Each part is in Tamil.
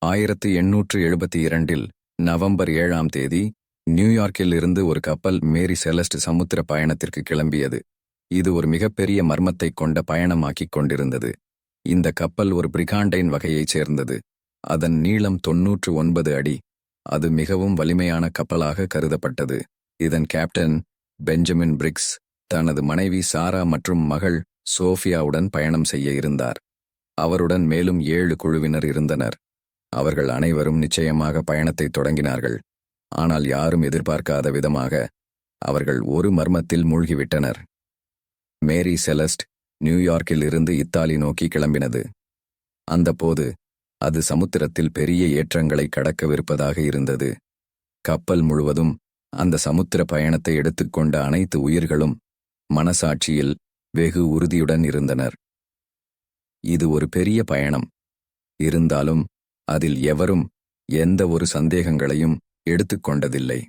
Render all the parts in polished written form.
1872 நவம்பர் 7ஆம் தேதி நியூயார்க்கில் இருந்து ஒரு கப்பல் மேரி செலஸ்ட் சமுத்திர பயணத்திற்கு கிளம்பியது. இது ஒரு மிகப்பெரிய மர்மத்தைக் கொண்ட பயணமாக்கிக் கொண்டிருந்தது. இந்த கப்பல் ஒரு பிரிகாண்டைன் வகையைச் சேர்ந்தது. அதன் நீளம் 99 அடி. அது மிகவும் வலிமையான கப்பலாக கருதப்பட்டது. இதன் கேப்டன் பெஞ்சமின் பிரிக்ஸ் தனது மனைவி சாரா மற்றும் மகள் சோஃபியாவுடன் பயணம் செய்ய இருந்தார். அவருடன் மேலும் 7 குழுவினர் இருந்தனர். அவர்கள் அனைவரும் நிச்சயமாக பயணத்தை தொடங்கினார்கள். ஆனால் யாரும் எதிர்பார்க்காத விதமாக அவர்கள் ஒரு மர்மத்தில் மூழ்கிவிட்டனர். மேரி செலஸ்ட் நியூயார்க்கில் இருந்து இத்தாலி நோக்கி கிளம்பினது. அந்தபோது அது சமுத்திரத்தில் பெரிய ஏற்றங்களை கடக்கவிருப்பதாக இருந்தது. கப்பல் முழுவதும் அந்த சமுத்திர பயணத்தை எடுத்துக்கொண்ட அனைத்து உயிர்களும் மனசாட்சியில் வெகு உறுதியுடன் இருந்தனர். இது ஒரு பெரிய பயணம். இருந்தாலும் அதில் எவரும் எந்த ஒரு சந்தேகங்களையும் எடுத்துக்கொண்டதில்லை.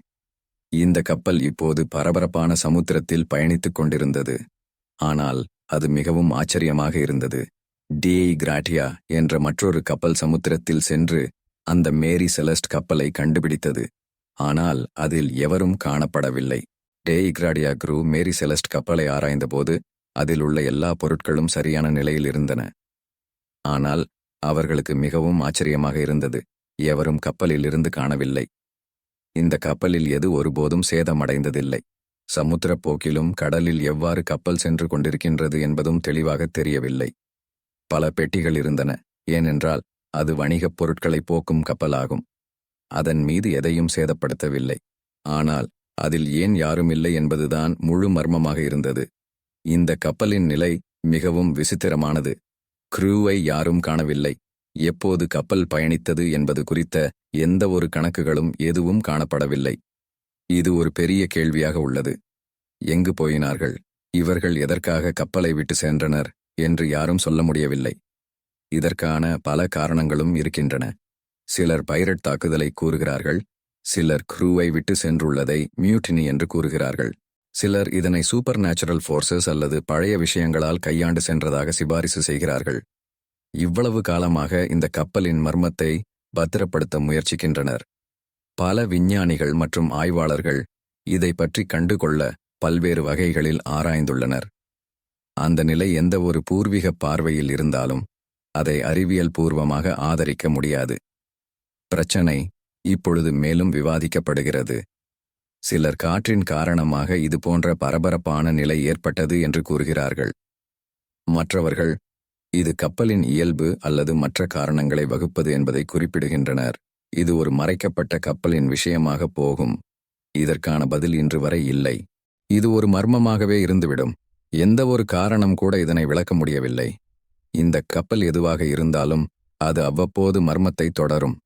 இந்த கப்பல் இப்போது பரபரப்பான சமுத்திரத்தில் பயணித்துக் கொண்டிருந்தது. ஆனால் அது மிகவும் ஆச்சரியமாக இருந்தது. டிஏ கிராட்டியா என்ற மற்றொரு கப்பல் சமுத்திரத்தில் சென்று அந்த மேரி செலஸ்ட் கப்பலை கண்டுபிடித்தது. ஆனால் அதில் எவரும் காணப்படவில்லை. டிஏ கிராட்டியா குரூ மேரி செலஸ்ட் கப்பலை ஆராய்ந்தபோது அதில் உள்ள எல்லா பொருட்களும் சரியான நிலையில் இருந்தன. ஆனால் அவர்களுக்கு மிகவும் ஆச்சரியமாக இருந்தது. எவரும் கப்பலில் இருந்து காணவில்லை. இந்த கப்பலில் எது ஒருபோதும் சேதமடைந்ததில்லை. சமுத்திரப் போக்கிலும் கடலில் எவ்வாறு கப்பல் சென்று கொண்டிருக்கின்றது என்பதும் தெளிவாக தெரியவில்லை. பல பெட்டிகள் இருந்தன. ஏனென்றால் அது வணிகப் பொருட்களை போக்கும் கப்பலாகும். அதன் மீது எதையும் சேதப்படுத்தவில்லை. ஆனால் அதில் ஏன் யாரும் இல்லை என்பதுதான் முழு மர்மமாக இருந்தது. இந்த கப்பலின் நிலை மிகவும் விசித்திரமானது. க்ரூவை யாரும் காணவில்லை. எப்போது கப்பல் பயணித்தது என்பது குறித்த எந்த ஒரு கணக்குகளும் எதுவும் காணப்படவில்லை. இது ஒரு பெரிய கேள்வியாக உள்ளது. எங்கு போயினார்கள்? இவர்கள் எதற்காக கப்பலை விட்டு சென்றனர் என்று யாரும் சொல்ல முடியவில்லை. இதற்கான பல காரணங்களும் இருக்கின்றன. சிலர் பைரட் தாக்குதலை கூறுகிறார்கள். சிலர் க்ரூவை விட்டு சென்றுள்ளதை மியூட்டினி என்று கூறுகிறார்கள். சிலர் இதனை சூப்பர் நேச்சுரல் ஃபோர்சஸ் அல்லது பழைய விஷயங்களால் கையாண்டு சென்றதாக சிபாரிசு செய்கிறார்கள். இவ்வளவு காலமாக இந்த கப்பலின் மர்மத்தை பத்திரப்படுத்த முயற்சிக்கின்றனர். பல விஞ்ஞானிகள் மற்றும் ஆய்வாளர்கள் இதை பற்றி கண்டுகொள்ள பல்வேறு வகைகளில் ஆராய்ந்துள்ளனர். அந்த நிலை எந்த ஒரு பூர்வீக பார்வையில் இருந்தாலும் அதை அறிவியல் பூர்வமாக ஆதரிக்க முடியாது. பிரச்சனை இப்பொழுது மேலும் விவாதிக்கப்படுகிறது. சிலர் காற்றின் காரணமாக இது போன்ற பரபரப்பான நிலை ஏற்பட்டது என்று கூறுகிறார்கள். மற்றவர்கள் இது கப்பலின் இயல்பு அல்லது மற்ற காரணங்களை வகுப்பது என்பதை குறிப்பிடுகின்றனர். இது ஒரு மறைக்கப்பட்ட கப்பலின் விஷயமாக போகும். இதற்கான பதில் இன்று வரை இல்லை. இது ஒரு மர்மமாகவே இருந்துவிடும். எந்த ஒரு காரணம் கூட இதனை விளக்க முடியவில்லை. இந்த கப்பல் எதுவாக இருந்தாலும் அது அவ்வப்போது மர்மத்தை தொடரும்.